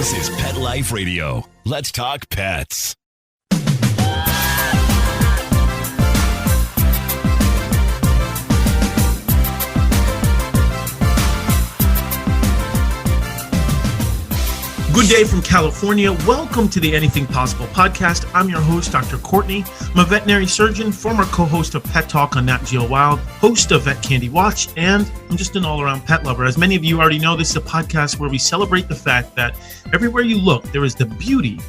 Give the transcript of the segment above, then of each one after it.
This is Pet Life Radio. Let's talk pets. Good day from California. Welcome to the Anything Possible podcast. I'm your host, Dr. Courtney. I'm a veterinary surgeon, former co-host of Pet Talk on Nat Geo Wild, host of Vet Candy Watch, and I'm just an all-around pet lover. As many of you already know, this is a podcast where we celebrate the fact that everywhere you look, there is the beauty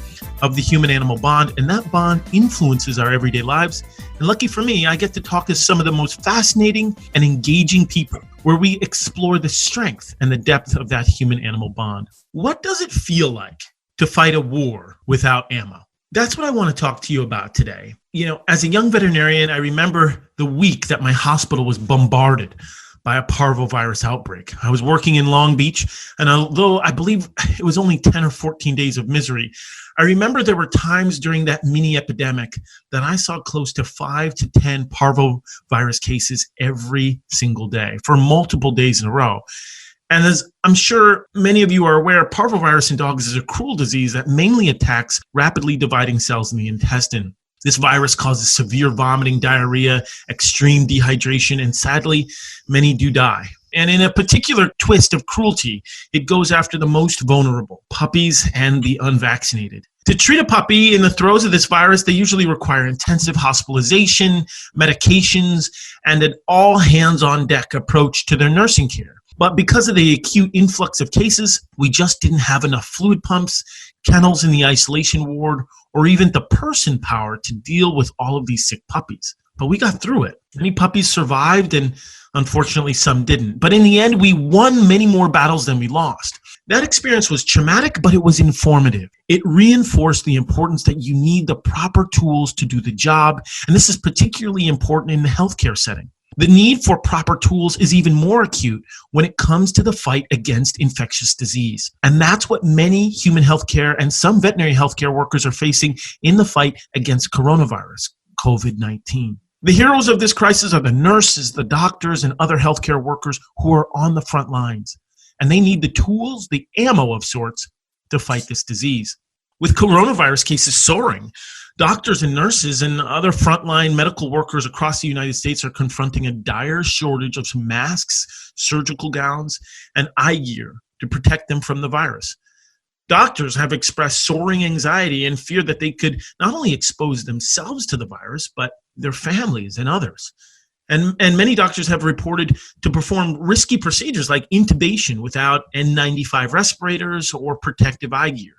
of the human-animal bond, and that bond influences our everyday lives. And lucky for me, I get to talk to some of the most fascinating and engaging people, where we explore the strength and the depth of that human-animal bond. What does it feel like to fight a war without ammo? That's what I want to talk to you about today. You know, as a young veterinarian, I remember the week that my hospital was bombarded by a parvovirus outbreak. I was working in Long Beach, and although I believe it was only 10 or 14 days of misery, I remember there were times during that mini epidemic that I saw close to 5 to 10 parvovirus cases every single day for multiple days in a row. And as I'm sure many of you are aware, parvovirus in dogs is a cruel disease that mainly attacks rapidly dividing cells in the intestine. This virus causes severe vomiting, diarrhea, extreme dehydration, and sadly, many do die. And in a particular twist of cruelty, it goes after the most vulnerable, puppies and the unvaccinated. To treat a puppy in the throes of this virus, they usually require intensive hospitalization, medications, and an all-hands-on-deck approach to their nursing care. But because of the acute influx of cases, we just didn't have enough fluid pumps, kennels in the isolation ward, or even the person power to deal with all of these sick puppies. But we got through it. Many puppies survived, and unfortunately some didn't. But in the end, we won many more battles than we lost. That experience was traumatic, but it was informative. It reinforced the importance that you need the proper tools to do the job, and this is particularly important in the healthcare setting. The need for proper tools is even more acute when it comes to the fight against infectious disease. And that's what many human healthcare and some veterinary healthcare workers are facing in the fight against coronavirus, COVID-19. The heroes of this crisis are the nurses, the doctors, and other healthcare workers who are on the front lines. And they need the tools, the ammo of sorts, to fight this disease. With coronavirus cases soaring, doctors and nurses and other frontline medical workers across the United States are confronting a dire shortage of masks, surgical gowns, and eye gear to protect them from the virus. Doctors have expressed soaring anxiety and fear that they could not only expose themselves to the virus, but their families and others. And many doctors have reported to perform risky procedures like intubation without N95 respirators or protective eye gear.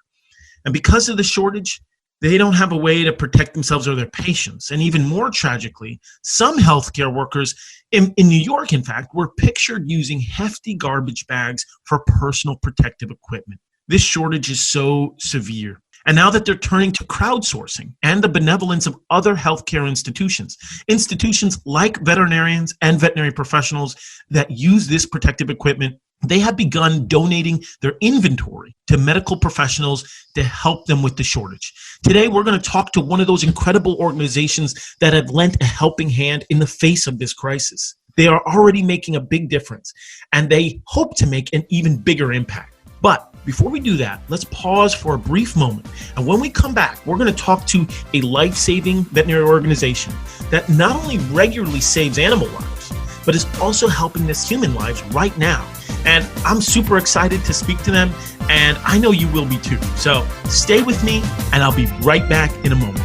And because of the shortage, they don't have a way to protect themselves or their patients. And even more tragically, some healthcare workers in New York, in fact, were pictured using hefty garbage bags for personal protective equipment. This shortage is so severe. And now that they're turning to crowdsourcing and the benevolence of other healthcare institutions like veterinarians and veterinary professionals that use this protective equipment, they have begun donating their inventory to medical professionals to help them with the shortage. Today, we're going to talk to one of those incredible organizations that have lent a helping hand in the face of this crisis. They are already making a big difference, and they hope to make an even bigger impact. But before we do that, let's pause for a brief moment. And when we come back, we're going to talk to a life-saving veterinary organization that not only regularly saves animal lives, but is also helping us human lives right now. And I'm super excited to speak to them, and I know you will be too. So stay with me, and I'll be right back in a moment.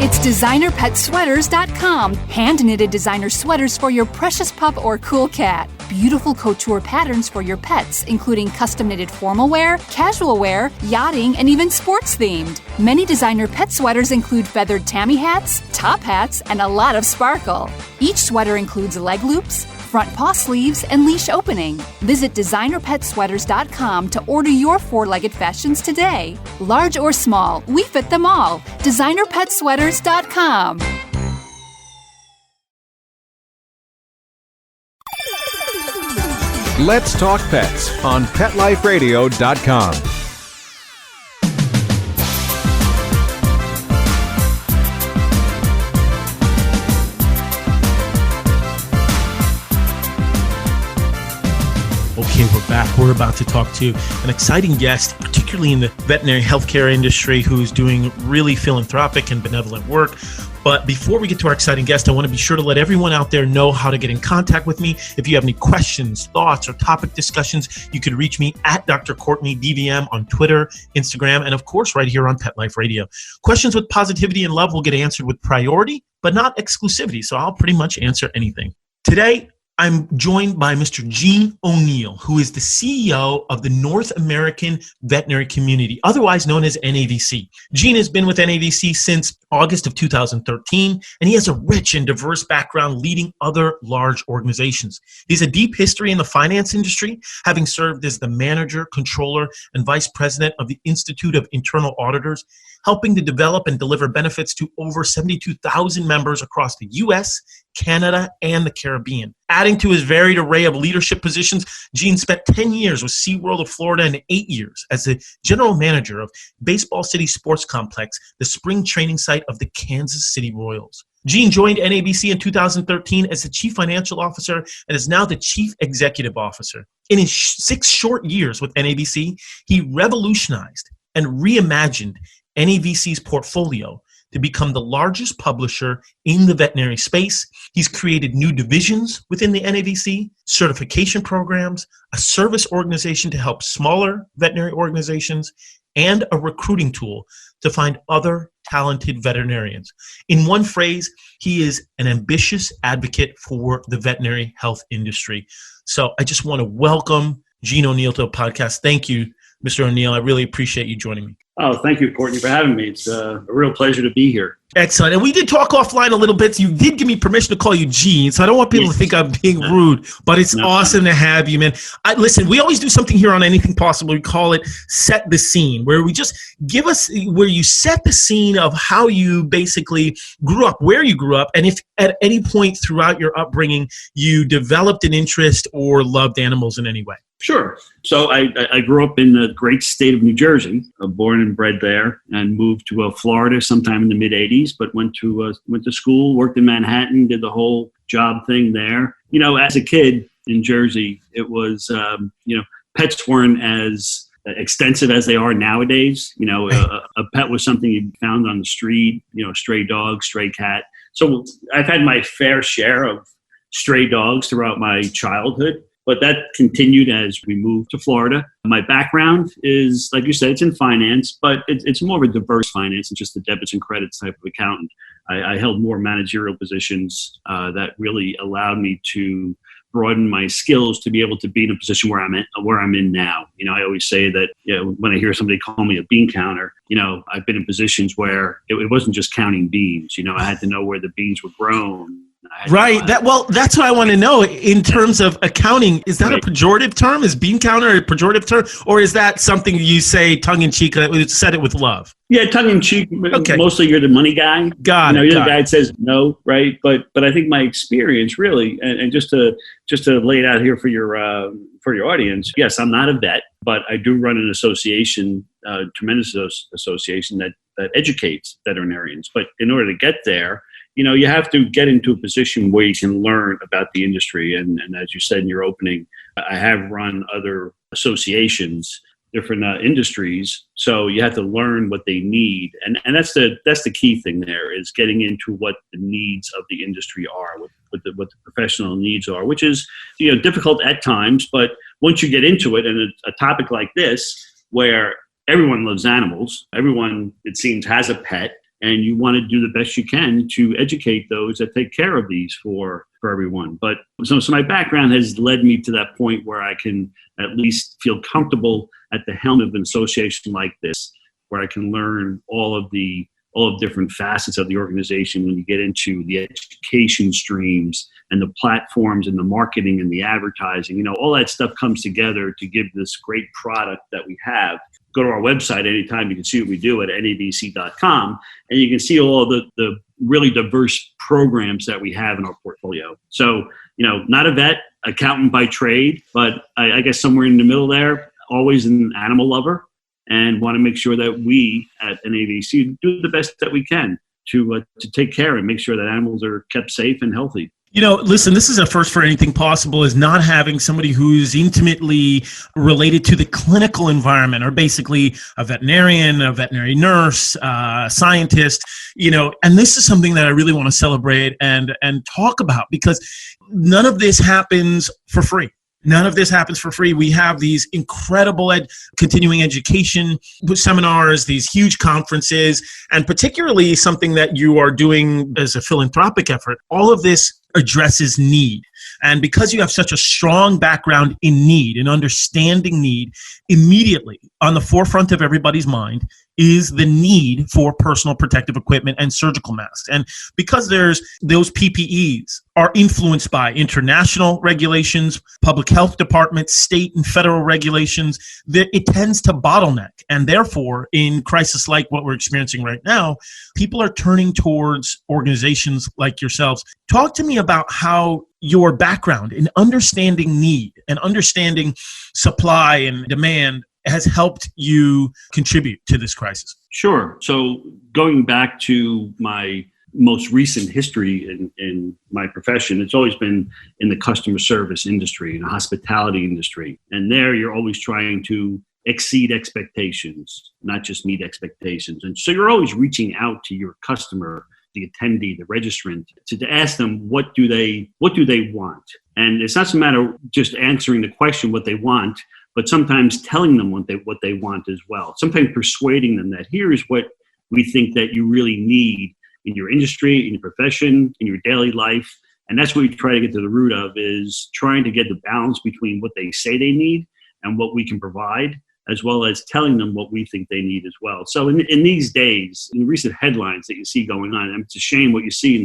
It's DesignerPetSweaters.com. Hand-knitted designer sweaters for your precious pup or cool cat. Beautiful couture patterns for your pets, including custom-knitted formal wear, casual wear, yachting, and even sports-themed. Many designer pet sweaters include feathered tammy hats, top hats, and a lot of sparkle. Each sweater includes leg loops, front paw sleeves, and leash opening. Visit DesignerPetSweaters.com to order your four-legged fashions today. Large or small, we fit them all. DesignerPetSweaters.com. Let's Talk Pets on PetLifeRadio.com. Okay, we're back. We're about to talk to an exciting guest, particularly in the veterinary healthcare industry, who's doing really philanthropic and benevolent work. But before we get to our exciting guest, I want to be sure to let everyone out there know how to get in contact with me. If you have any questions, thoughts, or topic discussions, you can reach me at Dr. Courtney DVM on Twitter, Instagram, and of course, right here on Pet Life Radio. Questions with positivity and love will get answered with priority, but not exclusivity. So I'll pretty much answer anything. Today, I'm joined by Mr. Gene O'Neill, who is the CEO of the North American Veterinary Community, otherwise known as NAVC. Gene has been with NAVC since August of 2013, and he has a rich and diverse background leading other large organizations. He has a deep history in the finance industry, having served as the manager, controller, and vice president of the Institute of Internal Auditors, helping to develop and deliver benefits to over 72,000 members across the U.S., Canada, and the Caribbean. Adding to his varied array of leadership positions, Gene spent 10 years with SeaWorld of Florida and 8 years as the general manager of Baseball City Sports Complex, the spring training site of the Kansas City Royals. Gene joined NAVC in 2013 as the Chief Financial Officer and is now the Chief Executive Officer. In his 6 short years with NAVC, he revolutionized and reimagined NAVC's portfolio to become the largest publisher in the veterinary space. He's created new divisions within the NAVC, certification programs, a service organization to help smaller veterinary organizations, and a recruiting tool to find other talented veterinarians. In one phrase, he is an ambitious advocate for the veterinary health industry. So I just want to welcome Gene O'Neill to the podcast. Thank you, Mr. O'Neill. I really appreciate you joining me. Oh, thank you, Courtney, for having me. It's a real pleasure to be here. Excellent. And we did talk offline a little bit. So you did give me permission to call you Gene, so I don't want people to think I'm being rude, but it's awesome to have you, man. Listen, we always do something here on Anything Possible. We call it Set the Scene, where we just where you set the scene of how you basically grew up, where you grew up, and if at any point throughout your upbringing you developed an interest or loved animals in any way. Sure. So I grew up in the great state of New Jersey, born and bred there, and moved to Florida sometime in the mid-'80s, but went to school, worked in Manhattan, did the whole job thing there. You know, as a kid in Jersey, it was, pets weren't as extensive as they are nowadays. You know, a pet was something you found on the street, stray dog, stray cat. So I've had my fair share of stray dogs throughout my childhood. But that continued as we moved to Florida. My background is, like you said, it's in finance, but it's more of a diverse finance than just the debits and credits type of accountant. I held more managerial positions that really allowed me to broaden my skills to be able to be in a position where I'm in now. You know, I always say that when I hear somebody call me a bean counter, I've been in positions where it wasn't just counting beans. I had to know where the beans were grown. Right. That's what I want to know in terms of accounting. Is that a pejorative term? Is bean counter a pejorative term? Or is that something you say tongue-in-cheek, said it with love? Yeah, tongue-in-cheek. Okay. Mostly you're the money guy. Got it. You're the guy that says no, right? But I think my experience really, and just to lay it out here for your audience, yes, I'm not a vet, but I do run an association, tremendous association that educates veterinarians. But in order to get there, you have to get into a position where you can learn about the industry. And as you said in your opening, I have run other associations, different industries. So you have to learn what they need. And that's the key thing there, is getting into what the needs of the industry are, what the professional needs are, which is, difficult at times. But once you get into it, and a topic like this, where everyone loves animals, everyone, it seems, has a pet, and you want to do the best you can to educate those that take care of these for everyone. But so my background has led me to that point where I can at least feel comfortable at the helm of an association like this, where I can learn all of different facets of the organization when you get into the education streams and the platforms and the marketing and the advertising. All that stuff comes together to give this great product that we have. Go to our website anytime. You can see what we do at NAVC.com, and you can see all of the really diverse programs that we have in our portfolio. So, not a vet, accountant by trade, but I guess somewhere in the middle there, always an animal lover, and want to make sure that we at NAVC do the best that we can to take care and make sure that animals are kept safe and healthy. Listen, this is a first for Anything Possible, is not having somebody who's intimately related to the clinical environment, or basically a veterinarian, a veterinary nurse, scientist, and this is something that I really want to celebrate and talk about, because none of this happens for free. None of this happens for free. We have these incredible continuing education seminars, these huge conferences, and particularly something that you are doing as a philanthropic effort. All of this addresses need. And because you have such a strong background in need and understanding need, immediately on the forefront of everybody's mind is the need for personal protective equipment and surgical masks. And because there's those PPEs are influenced by international regulations, public health departments, state and federal regulations, it tends to bottleneck. And therefore, in crisis like what we're experiencing right now, people are turning towards organizations like yourselves. Talk to me about how your background in understanding need and understanding supply and demand has helped you contribute to this crisis. Sure. So going back to my most recent history in my profession, it's always been in the customer service industry, in the hospitality industry. And there you're always trying to exceed expectations, not just meet expectations. And so you're always reaching out to your customer, the attendee, the registrant, to ask them what do they want. And it's not so matter just answering the question what they want, but sometimes telling them what they want as well. Sometimes persuading them that here's what we think that you really need in your industry, in your profession, in your daily life. And that's what we try to get to the root of, is trying to get the balance between what they say they need and what we can provide, as well as telling them what we think they need as well. So in these days, in the recent headlines that you see going on, and it's a shame what you see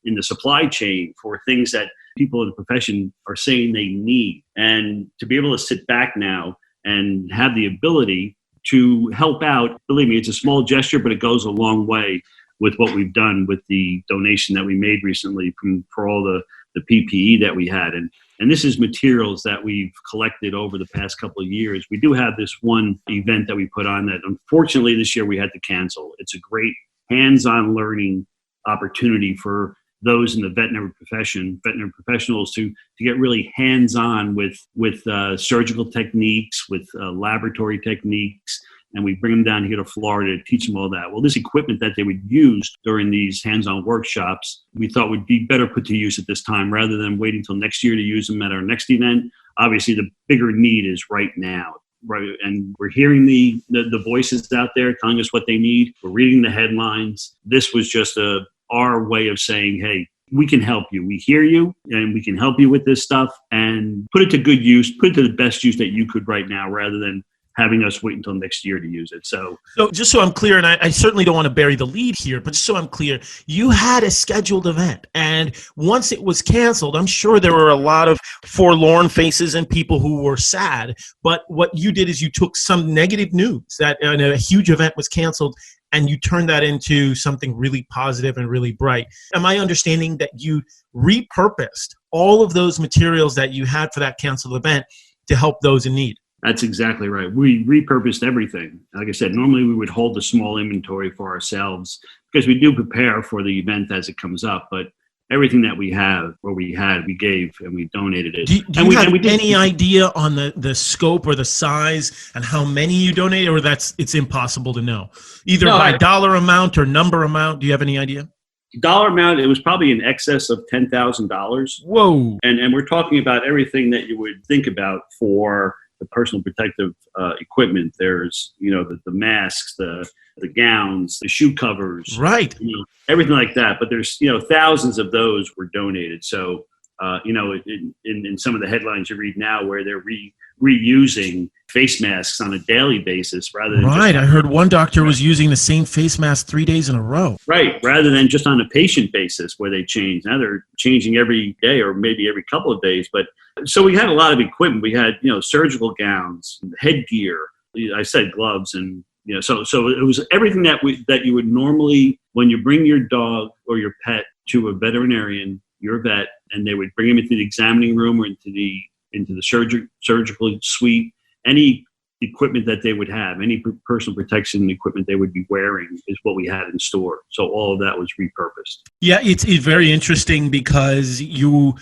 in the supply chain for things that people in the profession are saying they need. And to be able to sit back now and have the ability to help out, believe me, it's a small gesture, but it goes a long way with what we've done with the donation that we made recently for all the PPE that we had. And this is materials that we've collected over the past couple of years. We do have this one event that we put on that unfortunately this year we had to cancel. It's a great hands-on learning opportunity for those in the veterinary profession, veterinary professionals to get really hands-on with surgical techniques, with laboratory techniques. And we bring them down here to Florida to teach them all that. Well, this equipment that they would use during these hands-on workshops, we thought would be better put to use at this time rather than waiting until next year to use them at our next event. Obviously, the bigger need is right now. Right, and we're hearing the voices out there telling us what they need. We're reading the headlines. This was just our way of saying, hey, we can help you. We hear you, and we can help you with this stuff, and put it to good use, put it to the best use that you could right now, rather than having us wait until next year to use it. So just so I'm clear, and I certainly don't want to bury the lead here, but just so I'm clear, you had a scheduled event, and once it was canceled, I'm sure there were a lot of forlorn faces and people who were sad, but what you did is you took some negative news that a huge event was canceled, and you turned that into something really positive and really bright. Am I understanding that you repurposed all of those materials that you had for that canceled event to help those in need? That's exactly right. We repurposed everything. Like I said, normally we would hold a small inventory for ourselves because we do prepare for the event as it comes up. But everything that we have, or we had, we gave and we donated it. Do you have any idea on the scope or the size and how many you donated, or it's impossible to know? Either by dollar amount or number amount. Do you have any idea? Dollar amount, it was probably in excess of $10,000. Whoa. And we're talking about everything that you would think about for the personal protective equipment. There's, the masks, the gowns, the shoe covers, right? Everything like that. But there's, thousands of those were donated. So, in some of the headlines you read now where they're reusing face masks on a daily basis rather than I heard one doctor was using the same face mask 3 days in a row. Right, rather than just on a patient basis where they change. Now they're changing every day or maybe every couple of days. But so we had a lot of equipment. We had, surgical gowns, headgear. I said gloves, and so it was everything that you would normally, when you bring your dog or your pet to a veterinarian, your vet, and they would bring him into the examining room or into the surgical suite. Any equipment that they would have, any personal protection equipment they would be wearing is what we had in store. So all of that was repurposed. Yeah, it's very interesting because you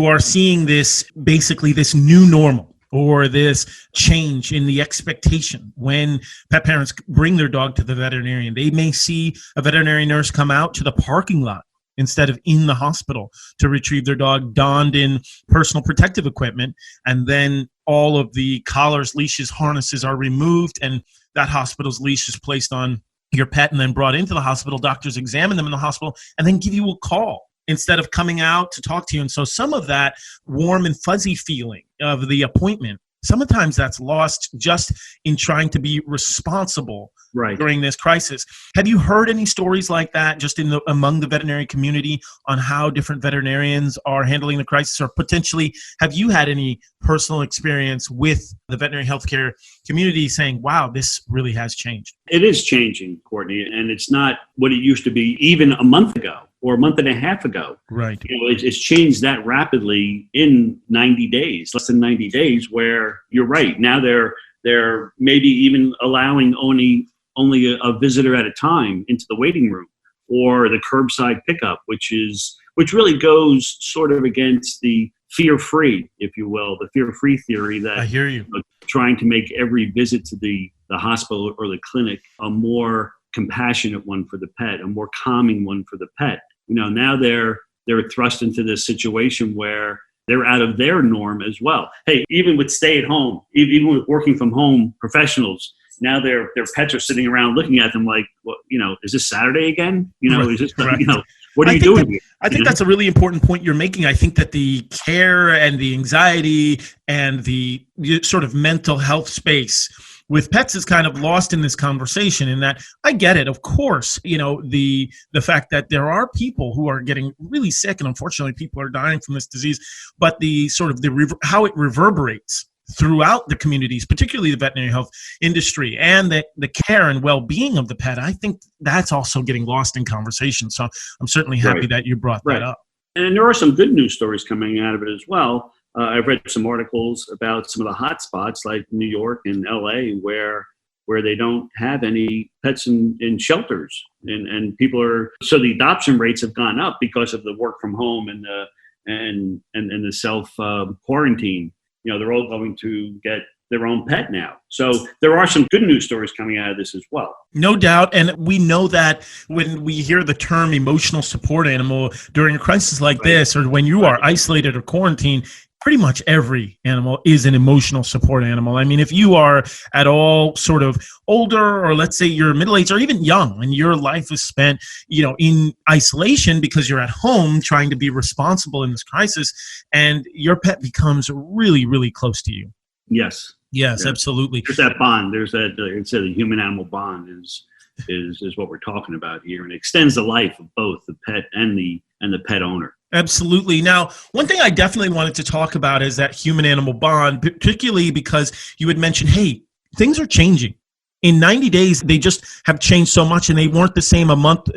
are seeing this, basically this new normal, or this change in the expectation. When pet parents bring their dog to the veterinarian, they may see a veterinary nurse come out to the parking lot instead of in the hospital to retrieve their dog, donned in personal protective equipment, and then all of the collars, leashes, harnesses are removed, and that hospital's leash is placed on your pet and then brought into the hospital. Doctors examine them in the hospital and then give you a call instead of coming out to talk to you. And so some of that warm and fuzzy feeling of the appointment, sometimes that's lost just in trying to be responsible during this crisis. Have you heard any stories like that just among the veterinary community on how different veterinarians are handling the crisis? Or potentially, have you had any personal experience with the veterinary healthcare community saying, wow, this really has changed? It is changing, Courtney, and it's not what it used to be even a month ago or a month and a half ago. Right. It's changed that rapidly in 90 days, less than 90 days, where you're right. Now they're maybe even allowing only a visitor at a time into the waiting room, or the curbside pickup, which really goes sort of against the fear-free, if you will, the fear-free theory that I hear you. Trying to make every visit to the hospital or the clinic a more compassionate one for the pet, a more calming one for the pet. Now they're thrust into this situation where they're out of their norm as well. Hey, even with stay at home, even with working from home professionals, now their pets are sitting around looking at them like, well, is this Saturday again? Is this, what are you doing here? I think that's a really important point you're making. I think that the care and the anxiety and the sort of mental health space with pets is kind of lost in this conversation, in that I get it. Of course, the fact that there are people who are getting really sick, and unfortunately people are dying from this disease, but the sort of how it reverberates throughout the communities, particularly the veterinary health industry, and the care and well-being of the pet, I think that's also getting lost in conversation. So I'm certainly happy that you brought that up. And there are some good news stories coming out of it as well. I've read some articles about some of the hot spots like New York and LA where they don't have any pets in shelters, and people so the adoption rates have gone up because of the work from home and the self quarantine. They're all going to get their own pet now. So there are some good news stories coming out of this as well. No doubt. And we know that when we hear the term emotional support animal during a crisis like this, or when you are isolated or quarantined, pretty much every animal is an emotional support animal. I mean, if you are at all sort of older, or let's say you're middle-aged or even young, and your life is spent, in isolation because you're at home trying to be responsible in this crisis, and your pet becomes really, really close to you. Yes. Yes, absolutely. There's that bond. There's that, the human-animal bond is what we're talking about here, and it extends the life of both the pet and the pet owner. Absolutely. Now, one thing I definitely wanted to talk about is that human-animal bond, particularly because you had mentioned, hey, things are changing. In 90 days, they just have changed so much, and they weren't the same a month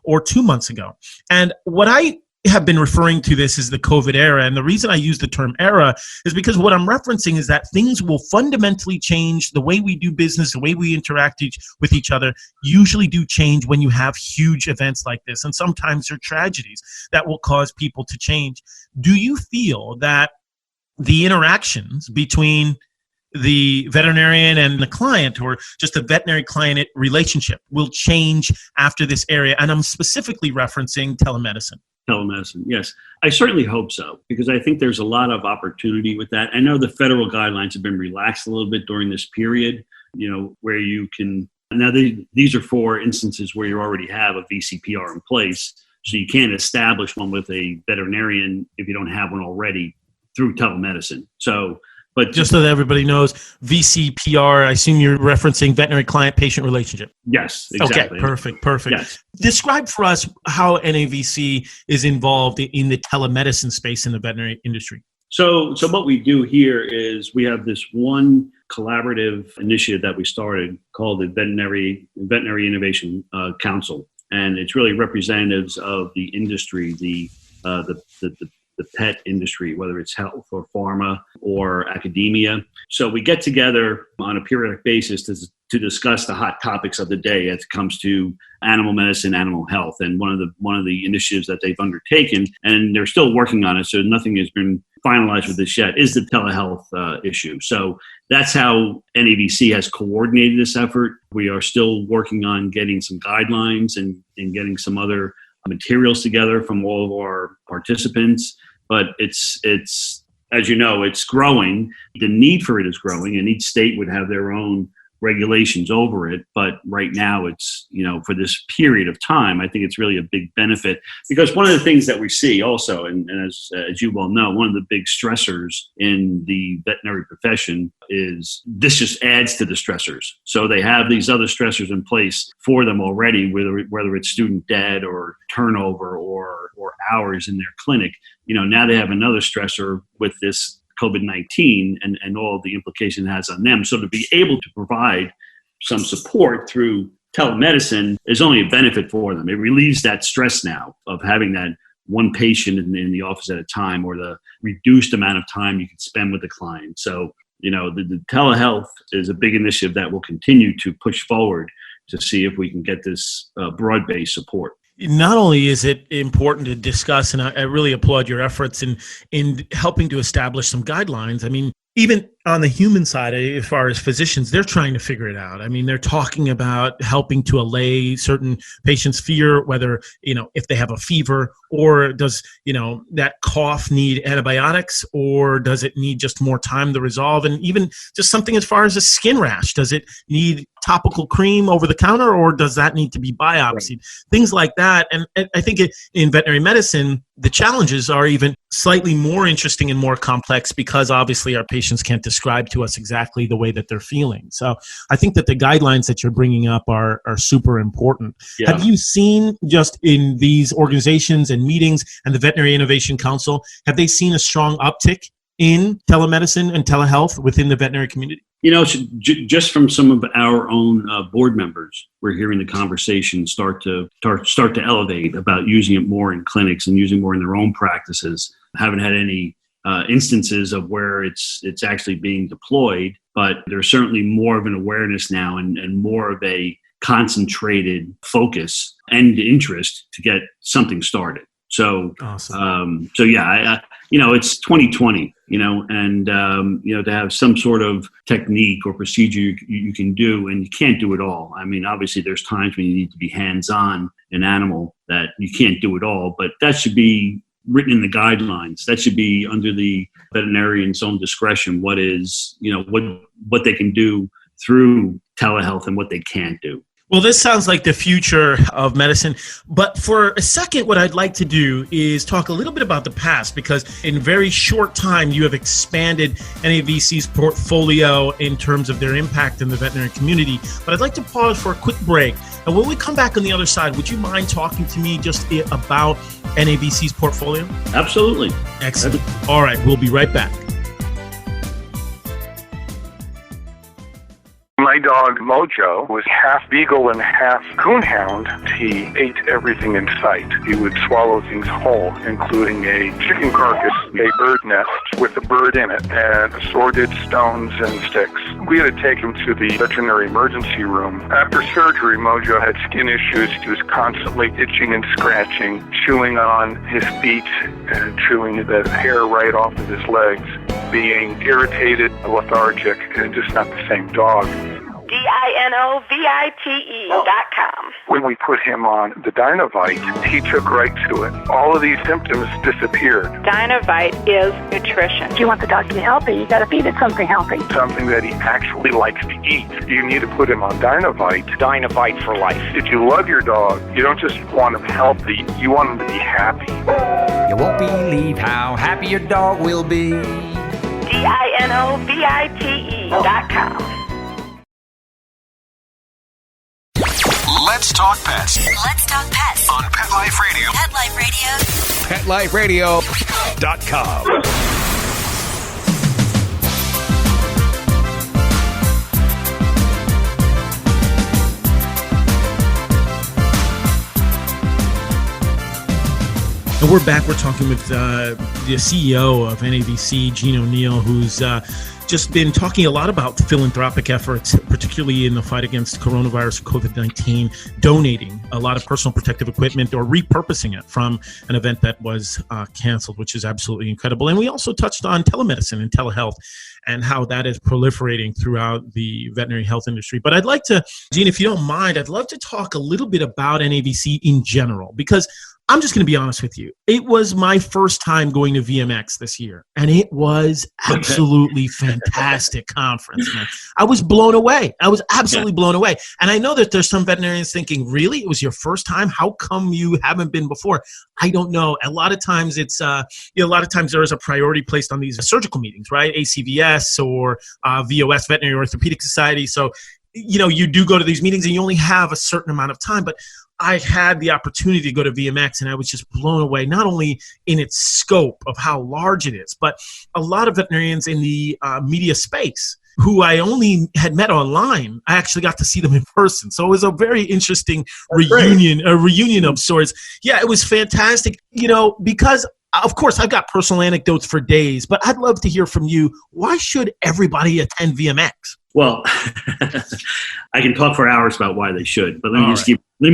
or 2 months ago. And what I have been referring to this as the COVID era. And the reason I use the term era is because what I'm referencing is that things will fundamentally change. The way we do business, the way we interact with each other usually do change when you have huge events like this. And sometimes they're tragedies that will cause people to change. Do you feel that the interactions between the veterinarian and the client, or just the veterinary-client relationship, will change after this area? And I'm specifically referencing telemedicine. Telemedicine, yes. I certainly hope so, because I think there's a lot of opportunity with that. I know the federal guidelines have been relaxed a little bit during this period, where you can, now these are for instances where you already have a VCPR in place, so you can't establish one with a veterinarian if you don't have one already through telemedicine. So, but just so that everybody knows, VCPR, I assume you're referencing veterinary client-patient relationship. Yes, exactly. Okay, perfect. Yes. Describe for us how NAVC is involved in the telemedicine space in the veterinary industry. So what we do here is we have this one collaborative initiative that we started called the Veterinary Innovation Council, and it's really representatives of the industry, the the pet industry, whether it's health or pharma or academia. So we get together on a periodic basis to discuss the hot topics of the day as it comes to animal medicine, animal health. And one of the initiatives that they've undertaken, and they're still working on it, so nothing has been finalized with this yet, is the telehealth issue. So that's how NAVC has coordinated this effort. We are still working on getting some guidelines and getting some other materials together from all of our participants. But it's as you know, it's growing. The need for it is growing, and each state would have their own regulations over it. But right now it's, for this period of time, I think it's really a big benefit, because one of the things that we see also, and as you well know, one of the big stressors in the veterinary profession is this just adds to the stressors. So they have these other stressors in place for them already, whether it's student debt or turnover or hours in their clinic. Now they have another stressor with this COVID-19 and all the implication it has on them. So to be able to provide some support through telemedicine is only a benefit for them. It relieves that stress now of having that one patient in the office at a time, or the reduced amount of time you can spend with the client. So, the telehealth is a big initiative that will continue to push forward to see if we can get this broad-based support. Not only is it important to discuss, and I really applaud your efforts in helping to establish some guidelines. I mean, even on the human side, as far as physicians, they're trying to figure it out. I mean, they're talking about helping to allay certain patients' fear, whether, if they have a fever, or does, that cough need antibiotics, or does it need just more time to resolve? And even just something as far as a skin rash, does it need topical cream over the counter, or does that need to be biopsied? Right. Things like that. And I think in veterinary medicine, the challenges are even slightly more interesting and more complex, because obviously our patients can't describe to us exactly the way that they're feeling. So I think that the guidelines that you're bringing up are super important. Yeah. Have you seen, just in these organizations and meetings and the Veterinary Innovation Council, have they seen a strong uptick in telemedicine and telehealth within the veterinary community? Just from some of our own board members, we're hearing the conversation start to elevate about using it more in clinics and using more in their own practices. I haven't had any instances of where it's actually being deployed, but there's certainly more of an awareness now and more of a concentrated focus and interest to get something started. So, awesome. It's 2020, and to have some sort of technique or procedure you can do, and you can't do it all. I mean, obviously there's times when you need to be hands-on an animal that you can't do it all, but that should be written in the guidelines. That should be under the veterinarian's own discretion. What is, what they can do through telehealth and what they can't do. Well, this sounds like the future of medicine. But for a second, what I'd like to do is talk a little bit about the past, because in a very short time, you have expanded NAVC's portfolio in terms of their impact in the veterinary community. But I'd like to pause for a quick break. And when we come back on the other side, would you mind talking to me just about NAVC's portfolio? Absolutely. Excellent. All right, we'll be right back. My dog, Mojo, was half beagle and half coonhound. He ate everything in sight. He would swallow things whole, including a chicken carcass, a bird nest with a bird in it, and assorted stones and sticks. We had to take him to the veterinary emergency room. After surgery, Mojo had skin issues. He was constantly itching and scratching, chewing on his feet, and chewing the hair right off of his legs, being irritated, lethargic, and just not the same dog. DINOVITE.com. When we put him on the Dinovite, he took right to it. All of these symptoms disappeared. Dinovite is nutrition. If you want the dog to be healthy, you got to feed it something healthy. Something that he actually likes to eat. You need to put him on Dinovite. Dinovite for life. If you love your dog, you don't just want him healthy, you want him to be happy. You won't believe how happy your dog will be. DINOVITE.com. Let's talk pets. Let's talk pets On Pet Life Radio. Pet Life PetLifeRadio.com. And we're back. We're talking with the CEO of NAVC, Gene O'Neill, who's just been talking a lot about philanthropic efforts, particularly in the fight against coronavirus, COVID-19, donating a lot of personal protective equipment or repurposing it from an event that was canceled, which is absolutely incredible. And we also touched on telemedicine and telehealth and how that is proliferating throughout the veterinary health industry. But I'd like to, Gene, if you don't mind, I'd love to talk a little bit about NAVC in general, because I'm just going to be honest with you. It was my first time going to VMX this year, and it was absolutely fantastic conference, man. I was blown away. I was absolutely blown away. And I know that there's some veterinarians thinking, really? It was your first time? How come you haven't been before? I don't know. A lot of times it's, a lot of times there is a priority placed on these surgical meetings, right? ACVS or VOS, Veterinary Orthopedic Society. So, you do go to these meetings and you only have a certain amount of time, but I had the opportunity to go to VMX and I was just blown away, not only in its scope of how large it is, but a lot of veterinarians in the media space who I only had met online, I actually got to see them in person. So it was a very interesting reunion of sorts. Yeah, it was fantastic, because of course I've got personal anecdotes for days, but I'd love to hear from you. Why should everybody attend VMX? Well, I can talk for hours about why they should, but let me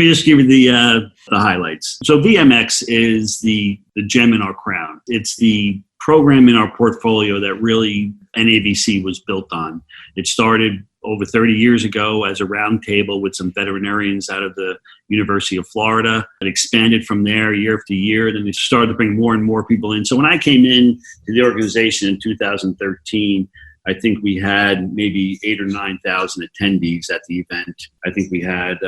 just give you the highlights. So VMX is the gem in our crown. It's the program in our portfolio that really NAVC was built on. It started over 30 years ago as a roundtable with some veterinarians out of the University of Florida. It expanded from there year after year. Then they started to bring more and more people in. So when I came in to the organization in 2013, I think we had maybe 8,000 or 9,000 attendees at the event. I think we had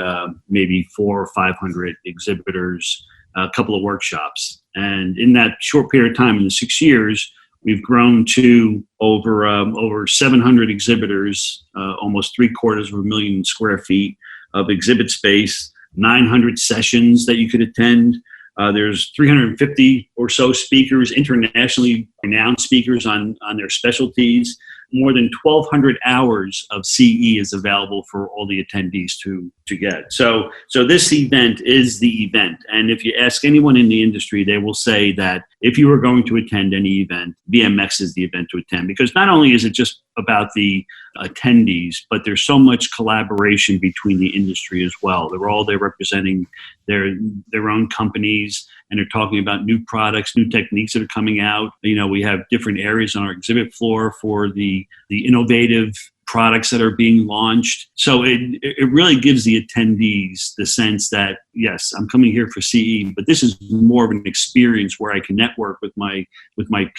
maybe 400 or 500 exhibitors, a couple of workshops. And in that short period of time, in the 6 years, we've grown to over 700 exhibitors, almost 750,000 square feet of exhibit space, 900 sessions that you could attend. There's 350 or so speakers, internationally renowned speakers on their specialties. More than 1,200 hours of CE is available for all the attendees to get. So this event is the event. And if you ask anyone in the industry, they will say that if you were going to attend any event, VMX is the event to attend. Because not only is it just about the attendees, but there's so much collaboration between the industry as well. They're all there representing their own companies, and they're talking about new products, new techniques that are coming out. We have different areas on our exhibit floor for the innovative products that are being launched. So it really gives the attendees the sense that, yes, I'm coming here for CE, but this is more of an experience where I can network with my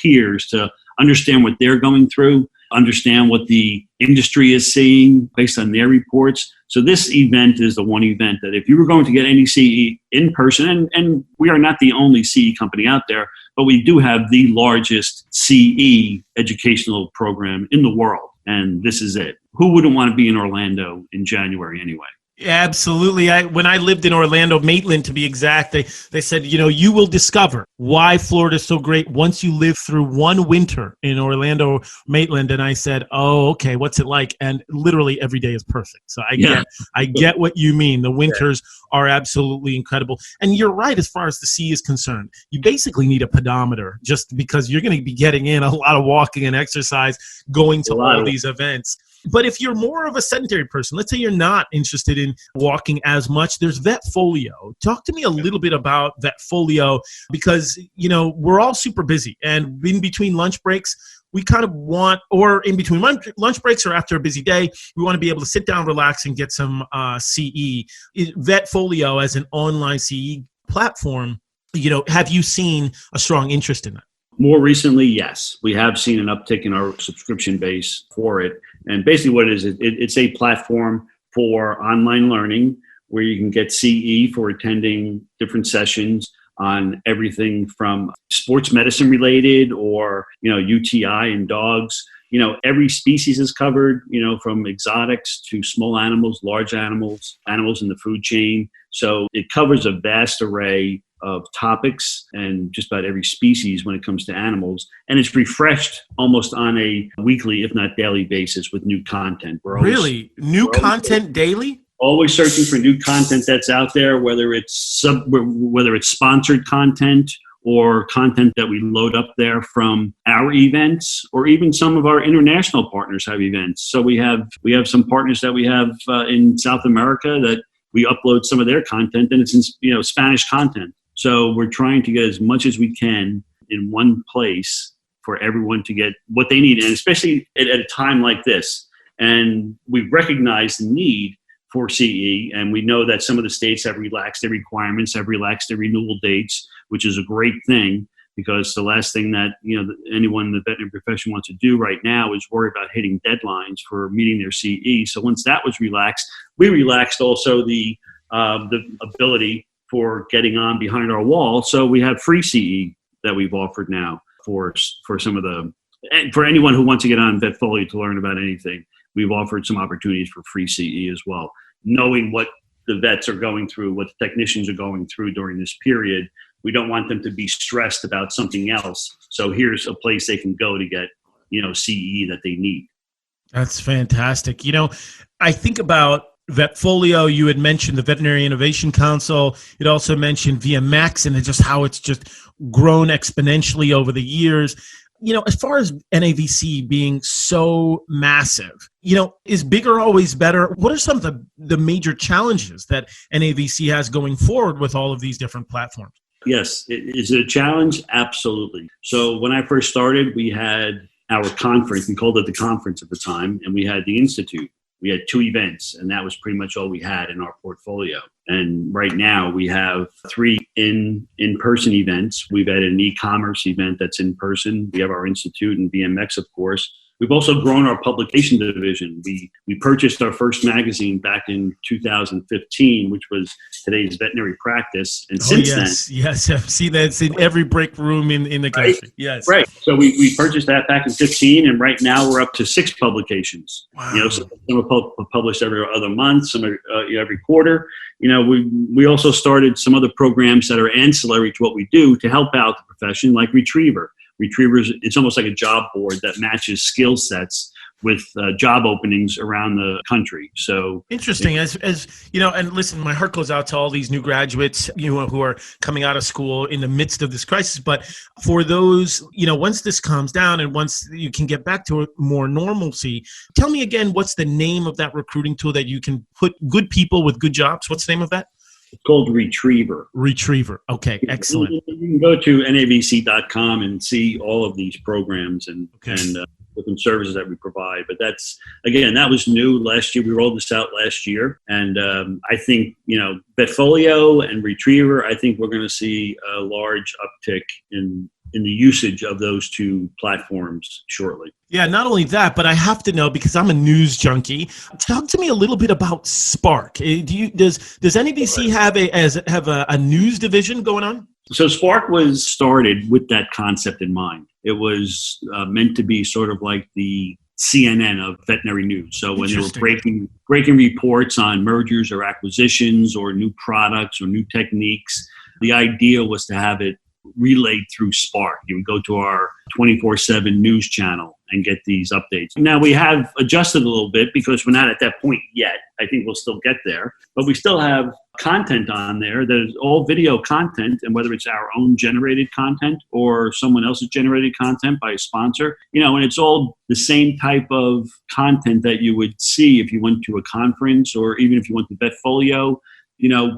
peers to understand what they're going through, understand what the industry is seeing based on their reports. So this event is the one event that if you were going to get any CE in person, and we are not the only CE company out there, but we do have the largest CE educational program in the world. And this is it. Who wouldn't want to be in Orlando in January anyway? Absolutely. When I lived in Orlando, Maitland to be exact, they said, you will discover why Florida is so great once you live through one winter in Orlando, Maitland. And I said, oh, okay, what's it like? And literally every day is perfect. So I get what you mean. The winters are absolutely incredible. And you're right as far as the sea is concerned. You basically need a pedometer just because you're going to be getting in a lot of walking and exercise going to all these events. But if you're more of a sedentary person, let's say you're not interested in walking as much, there's Vetfolio. Talk to me a little bit about Vetfolio because, we're all super busy. And in between lunch breaks, we kind of want, or in between lunch breaks or after a busy day, we want to be able to sit down, relax, and get some CE. Vetfolio as an online CE platform, have you seen a strong interest in that? More recently, yes. We have seen an uptick in our subscription base for it. And basically what it is, it's a platform for online learning where you can get CE for attending different sessions on everything from sports medicine related or, UTI in dogs. Every species is covered, from exotics to small animals, large animals, animals in the food chain. So it covers a vast array of topics and just about every species when it comes to animals. And it's refreshed almost on a weekly, if not daily basis with new content. Really? New content daily? Always searching for new content that's out there, whether it's sponsored content or content that we load up there from our events, or even some of our international partners have events. So we have some partners that we have in South America that we upload some of their content, and it's in Spanish content. So we're trying to get as much as we can in one place for everyone to get what they need, and especially at a time like this. And we recognize the need for CE, and we know that some of the states have relaxed their requirements, have relaxed their renewal dates, which is a great thing, because the last thing that anyone in the veterinary profession wants to do right now is worry about hitting deadlines for meeting their CE. So once that was relaxed, we relaxed also the ability for getting on behind our wall. So we have free CE that we've offered now for some of and for anyone who wants to get on Vetfolio to learn about anything. We've offered some opportunities for free CE as well. Knowing what the vets are going through, what the technicians are going through during this period, we don't want them to be stressed about something else. So here's a place they can go to get, CE that they need. That's fantastic. I think about Vetfolio. You had mentioned the Veterinary Innovation Council. It also mentioned VMX and just how it's just grown exponentially over the years. As far as NAVC being so massive, is bigger always better? What are some of the major challenges that NAVC has going forward with all of these different platforms? Yes. Is it a challenge? Absolutely. So when I first started, we had our conference. We called it the conference at the time, and we had the Institute. We had 2 events, and that was pretty much all we had in our portfolio. And right now we have 3 in-person events. We've had an e-commerce event that's in person. We have our Institute and VMX, of course. We've also grown our publication division. We purchased our first magazine back in 2015, which was Today's Veterinary Practice. And since then... Yes, I've seen that. It's in every break room in the country. Right? Yes. Right. So we purchased that back in 2015, and right now we're up to 6 publications. Wow. Some are published every other month, some are every quarter. We also started some other programs that are ancillary to what we do to help out the profession, like Retriever. Retrievers, it's almost like a job board that matches skill sets with job openings around the country. So interesting. As and listen, my heart goes out to all these new graduates, who are coming out of school in the midst of this crisis. But for those, once this calms down and once you can get back to more normalcy, tell me again, what's the name of that recruiting tool that you can put good people with good jobs? What's the name of that? It's called Retriever. Retriever. Okay, excellent. You can go to NAVC.com and see all of these programs and different services that we provide. But that was new last year. We rolled this out last year. And I think, Vetfolio and Retriever, I think we're going to see a large uptick in the usage of those 2 platforms shortly. Yeah, not only that, but I have to know, because I'm a news junkie, talk to me a little bit about Spark. Does NAVC have a news division going on? So Spark was started with that concept in mind. It was meant to be sort of like the CNN of veterinary news. So when they were breaking reports on mergers or acquisitions or new products or new techniques, the idea was to have it relayed through Spark. You would go to our 24/7 news channel and get these updates. Now we have adjusted a little bit because we're not at that point yet. I think we'll still get there, but we still have content on there that is all video content, and whether it's our own generated content or someone else's generated content by a sponsor, and it's all the same type of content that you would see if you went to a conference or even if you went to Vetfolio,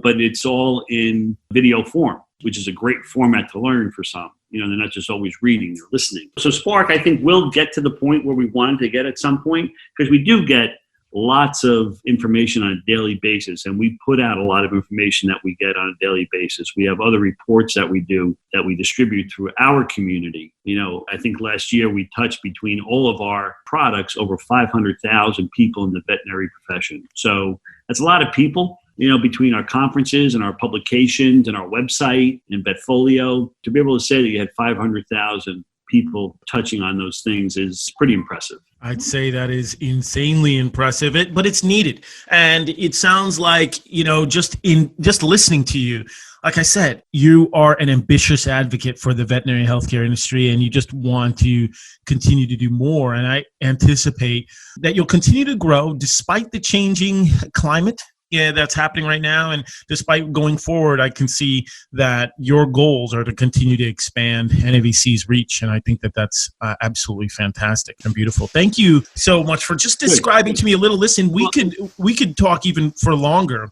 but it's all in video form, which is a great format to learn for some. They're not just always reading, they're listening. So Spark, I think, will get to the point where we wanted to get at some point, because we do get lots of information on a daily basis, and we put out a lot of information that we get on a daily basis. We have other reports that we do that we distribute through our community. I think last year we touched, between all of our products, over 500,000 people in the veterinary profession. So that's a lot of people. Between our conferences and our publications and our website and Vetfolio, to be able to say that you had 500,000 people touching on those things is pretty impressive. I'd say that is insanely impressive, but it's needed. And it sounds like, just listening to you, like I said, you are an ambitious advocate for the veterinary healthcare industry, and you just want to continue to do more. And I anticipate that you'll continue to grow despite the changing climate. that's happening right now. And despite going forward, I can see that your goals are to continue to expand NAVC's reach. And I think that that's absolutely fantastic and beautiful. Thank you so much for just describing to me a little. Listen, we could talk even for longer,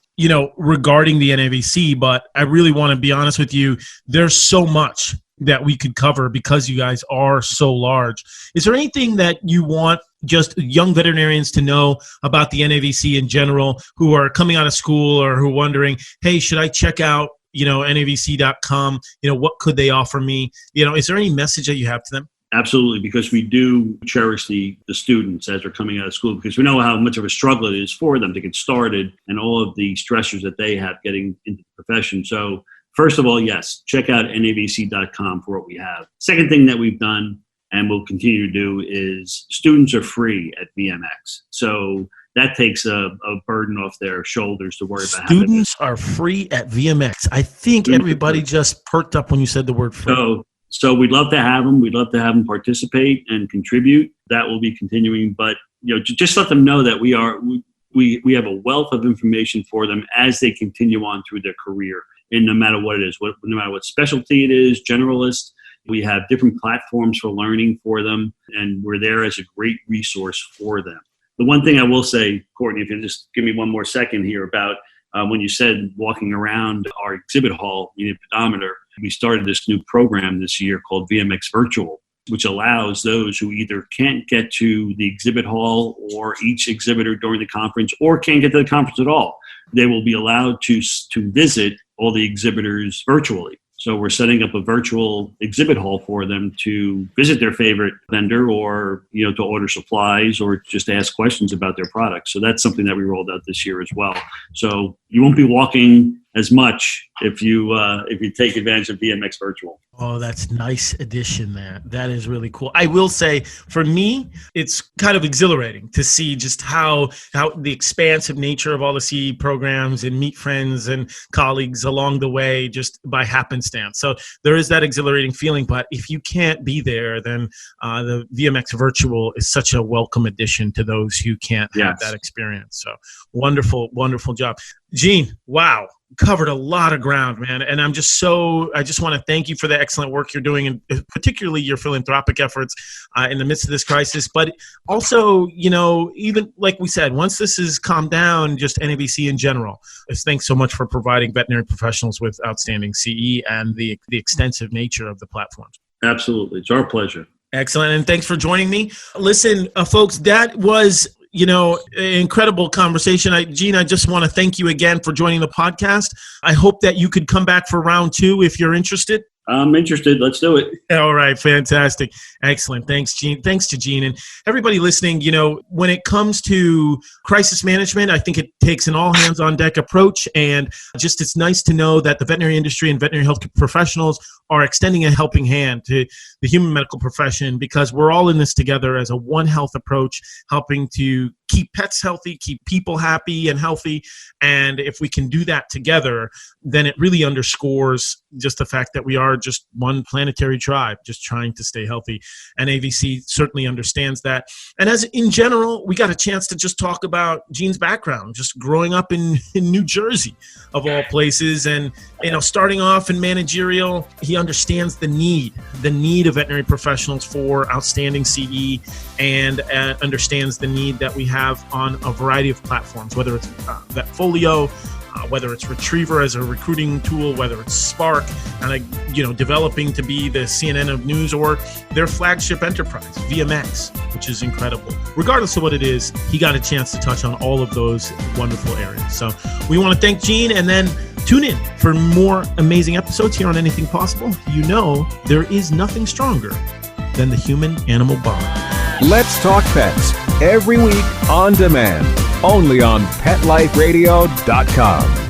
regarding the NAVC, but I really want to be honest with you. There's so much that we could cover because you guys are so large. Is there anything that you want just young veterinarians to know about the NAVC in general, who are coming out of school or who are wondering, hey, should I check out, NAVC.com? What could they offer me? Is there any message that you have to them? Absolutely, because we do cherish the students as they're coming out of school, because we know how much of a struggle it is for them to get started and all of the stressors that they have getting into the profession. So first of all, yes, check out NAVC.com for what we have. Second thing that we've done and will continue to do is students are free at VMX. So that takes a burden off their shoulders to worry about. Students are free at VMX. I think everybody just perked up when you said the word free. So we'd love to have them. We'd love to have them participate and contribute. That will be continuing. But just let them know that we have a wealth of information for them as they continue on through their career. And no matter what it is, no matter what specialty it is, generalist, we have different platforms for learning for them, and we're there as a great resource for them. The one thing I will say, Courtney, if you just give me one more second here about when you said walking around our exhibit hall, you need a pedometer. We started this new program this year called VMX Virtual, which allows those who either can't get to the exhibit hall or each exhibitor during the conference or can't get to the conference at all. They will be allowed to visit all the exhibitors virtually. So we're setting up a virtual exhibit hall for them to visit their favorite vendor or, to order supplies or just ask questions about their products. So that's something that we rolled out this year as well. So you won't be walking as much if you take advantage of VMX Virtual. Oh, that's nice addition there. That is really cool. I will say, for me, it's kind of exhilarating to see just how the expansive nature of all the CE programs and meet friends and colleagues along the way just by happenstance. So there is that exhilarating feeling. But if you can't be there, then the VMX Virtual is such a welcome addition to those who can't have that experience. So wonderful, wonderful job. Gene, wow. Covered a lot of ground, man. And I just want to thank you for the excellent work you're doing, and particularly your philanthropic efforts in the midst of this crisis. But also, even like we said, once this is calmed down, just NAVC in general, thanks so much for providing veterinary professionals with outstanding CE and the extensive nature of the platforms. Absolutely. It's our pleasure. Excellent. And thanks for joining me. Listen, folks, that was incredible conversation. Gene, I just want to thank you again for joining the podcast. I hope that you could come back for round 2 if you're interested. I'm interested. Let's do it. All right. Fantastic. Excellent. Thanks, Gene. Thanks to Gene. And everybody listening, when it comes to crisis management, I think it takes an all-hands-on-deck approach. And just it's nice to know that the veterinary industry and veterinary health professionals are extending a helping hand to the human medical profession, because we're all in this together as a One Health approach, helping to keep pets healthy, keep people happy and healthy. And if we can do that together, then it really underscores just the fact that we are just one planetary tribe, just trying to stay healthy. And NAVC certainly understands that. And as in general, we got a chance to just talk about Gene's background, just growing up in New Jersey, of all places. And, starting off in managerial, he understands the need of veterinary professionals for outstanding CE, and understands the need that we have on a variety of platforms, whether it's Vetfolio, whether it's Retriever as a recruiting tool, whether it's Spark, and developing to be the CNN of news, or their flagship enterprise, VMX, which is incredible. Regardless of what it is, he got a chance to touch on all of those wonderful areas. So we want to thank Gene, and then tune in for more amazing episodes here on Anything Possible. There is nothing stronger than the human-animal bond. Let's Talk Pets, every week on demand, only on PetLifeRadio.com.